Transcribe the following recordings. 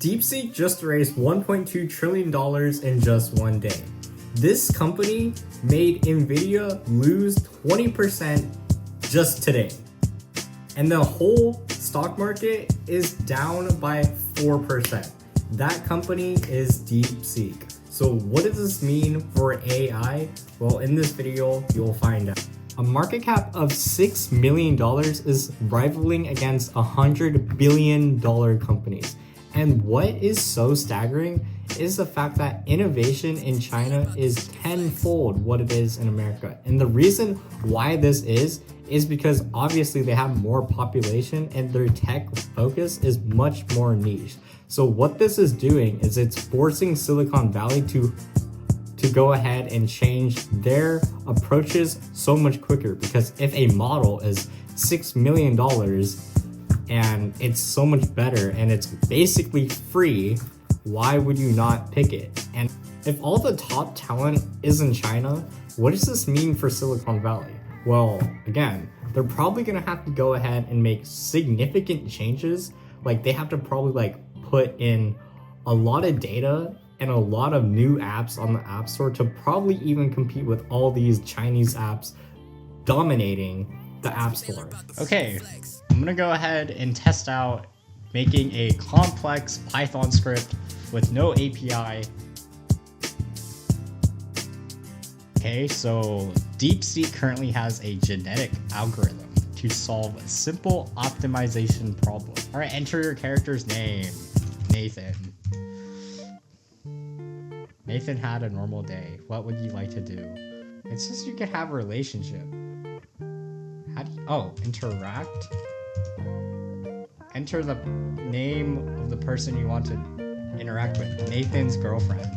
DeepSeek just raised $1.2 trillion in just one day. This company made NVIDIA lose 20% just today. And the whole stock market is down by 4%. That company is DeepSeek. So what does this mean for AI? Well, in this video, you'll find out. A market cap of $6 million is rivaling against $100 billion companies. And what is so staggering is the fact that innovation in China is tenfold what it is in America. And the reason why this is because obviously they have more population and their tech focus is much more niche. So what this is doing is it's forcing Silicon Valley to go ahead and change their approaches so much quicker, because if a model is $6 million and it's so much better and it's basically free, why would you not pick it? And if all the top talent is in China, what does this mean for Silicon Valley? Well, again, they're probably gonna have to go ahead and make significant changes. Like they have to probably put in a lot of data and a lot of new apps on the App Store to probably even compete with all these Chinese apps dominating the App Store. Okay, I'm gonna go ahead and test out making a complex Python script with no API. Okay, so DeepSeek currently has a genetic algorithm to solve a simple optimization problem. All right, enter your character's name. Nathan. Nathan had a normal day. What would you like to do? It says you could have a relationship. How do you, interact? Enter the name of the person you want to interact with. Nathan's girlfriend.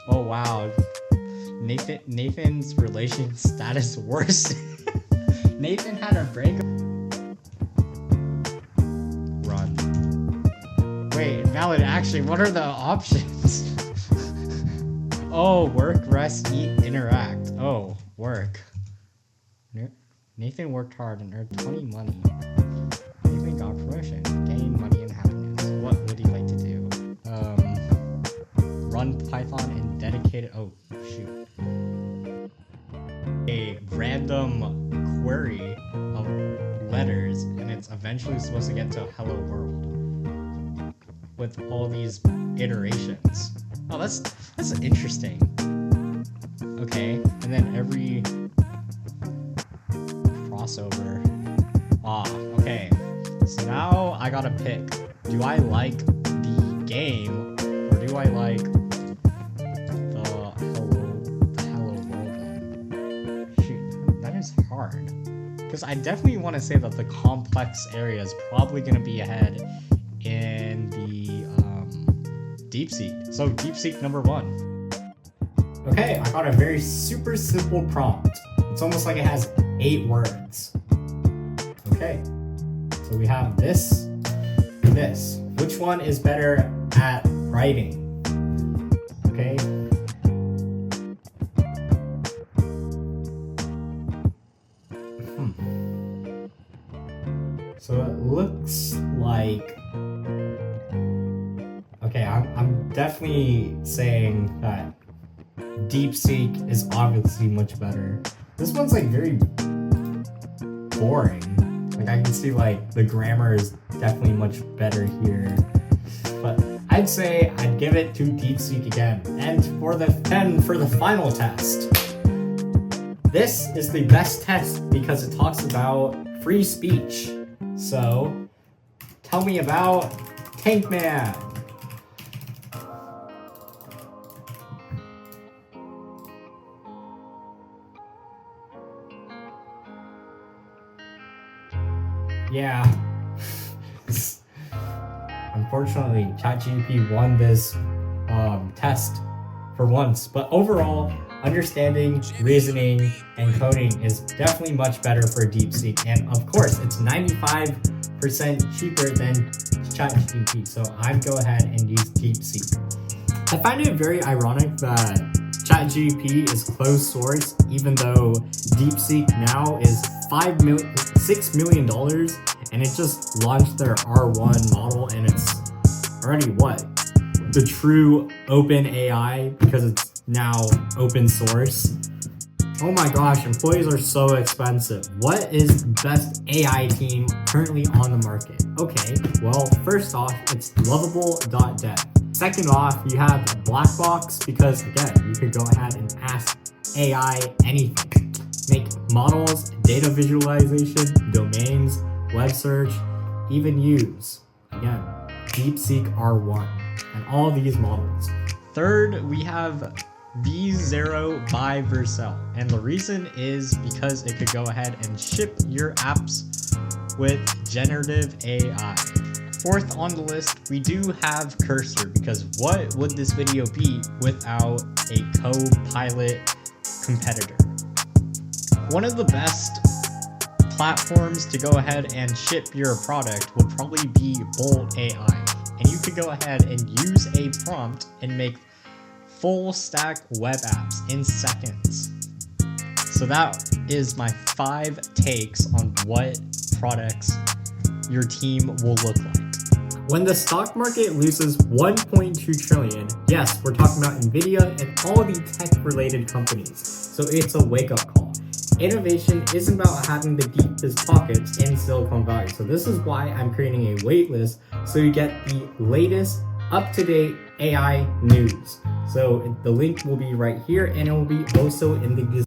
Oh wow. Nathan's relation status worse. Nathan had a breakup. Run. Wait, valid action. What are the options? Oh, work, rest, eat, interact. Oh, work. Nathan worked hard and earned 20 money. Nathan got promotion, gained money and happiness. What would he like to do? Run Python and dedicated. Oh, shoot. A random query of letters, and it's eventually supposed to get to hello world with all these iterations. Oh, that's interesting. Okay, and then every crossover. Okay. So now I gotta pick. Do I like the game or do I like the hello world one? Shoot, that is hard. Because I definitely want to say that the complex area is probably gonna be ahead in the DeepSeek. So DeepSeek number 1. Okay, I got a very super simple prompt. It's almost like it has 8 words. Okay, so we have this and this. Which one is better at writing? Okay. So it looks like, okay, I'm definitely saying that DeepSeek is obviously much better. This one's very boring. I can see the grammar is definitely much better here. But I'd say I'd give it to DeepSeek again. And for the final test, this is the best test because it talks about free speech. So tell me about Tank Man. Yeah. Unfortunately, ChatGPT won this test for once, but overall, understanding, reasoning, and coding is definitely much better for DeepSeek. And of course, it's 95% cheaper than ChatGPT, so I'd go ahead and use DeepSeek. I find it very ironic that ChatGPT is closed source, even though DeepSeek now is $6 million, and it just launched their R1 model, and it's already what? The true open AI, because it's now open source. Oh my gosh, employees are so expensive. What is the best AI team currently on the market? Okay, well, first off, it's lovable.dev. Second off, you have Blackbox, because again, you could go ahead and ask AI anything. Make models, data visualization, domains, web search, even use, again, DeepSeek R1, and all these models. Third, we have V0 by Vercel, and the reason is because it could go ahead and ship your apps with generative AI. Fourth on the list, we do have Cursor, because what would this video be without a co-pilot competitor? One of the best platforms to go ahead and ship your product would probably be Bolt AI, and you could go ahead and use a prompt and make full stack web apps in seconds. So that is my 5 takes on what products your team will look like. When the stock market loses 1.2 trillion, yes, we're talking about NVIDIA and all the tech-related companies. So it's a wake-up call. Innovation isn't about having the deepest pockets in Silicon Valley. So this is why I'm creating a waitlist, so you get the latest, up-to-date AI news. So the link will be right here, and it will be also in the